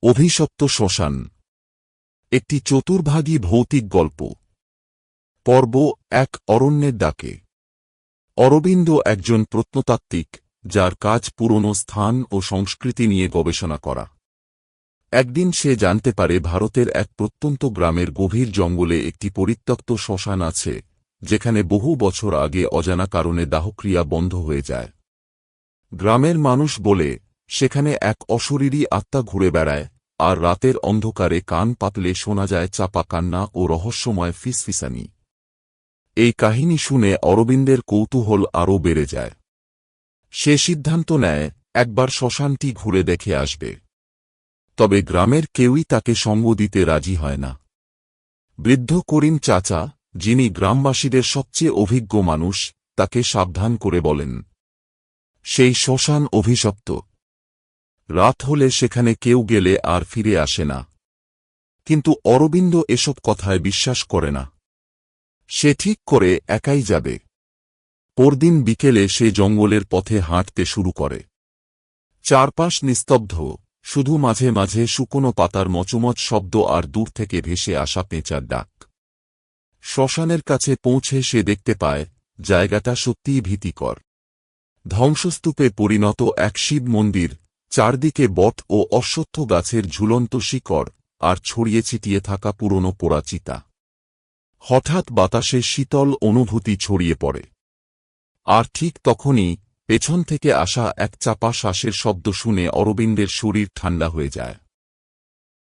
অভিশপ্ত শ্মশান একটি চতুর্ভাগী ভৌতিক গল্প। পর্ব এক, অরণ্যের ডাকে। অরবিন্দ একজন প্রত্নতাত্ত্বিক, যার কাজ পুরনো স্থান ও সংস্কৃতি নিয়ে গবেষণা করা। একদিন সে জানতে পারে ভারতের এক প্রত্যন্ত গ্রামের গভীর জঙ্গলে একটি পরিত্যক্ত শ্মশান আছে, যেখানে বহু বছর আগে অজানা কারণে দাহক্রিয়া বন্ধ হয়ে যায়। গ্রামের মানুষ বলে সেখানে এক অশরীরী আত্মা ঘুরে বেড়ায়, আর রাতের অন্ধকারে কান পাতলে শোনা যায় চাপা কান্না ও রহস্যময় ফিসফিসানি। এই কাহিনী শুনে অরবিন্দের কৌতূহল আরও বেড়ে যায়। সে সিদ্ধান্ত নেয় একবার শ্মশানটি ঘুরে দেখে আসবে। তবে গ্রামের কেউই তাকে সঙ্গ দিতে রাজি হয় না। বৃদ্ধ করিম চাচা, যিনি গ্রামবাসীদের সবচেয়ে অভিজ্ঞ মানুষ, তাকে সাবধান করে বলেন, সেই শ্মশান অভিশপ্ত। রাত হলে সেখানে কেউ গেলে আর ফিরে আসে না। কিন্তু অরবিন্দ এসব কথায় বিশ্বাস করে না। সে ঠিক করে একাই যাবে। পরদিন বিকেলে সে জঙ্গলের পথে হাঁটতে শুরু করে। চারপাশ নিস্তব্ধ, শুধু মাঝে মাঝে শুকনো পাতার মচমচ শব্দ আর দূর থেকে ভেসে আসা পেঁচার ডাক। শ্মশানের কাছে পৌঁছে সে দেখতে পায় জায়গাটা সত্যিই ভীতিকর। ধ্বংসস্তূপে পরিণত এক শিব মন্দির, চারদিকে বট ও অশ্বত্থ গাছের ঝুলন্ত শিকড়, আর ছড়িয়ে ছিটিয়ে থাকা পুরনো পোড়া চিতা। হঠাৎ বাতাসে শীতল অনুভূতি ছড়িয়ে পড়ে। আর ঠিক তখনই পেছন থেকে আসা এক চাপা শ্বাসের শব্দ শুনে অরবিন্দের শরীর ঠান্ডা হয়ে যায়।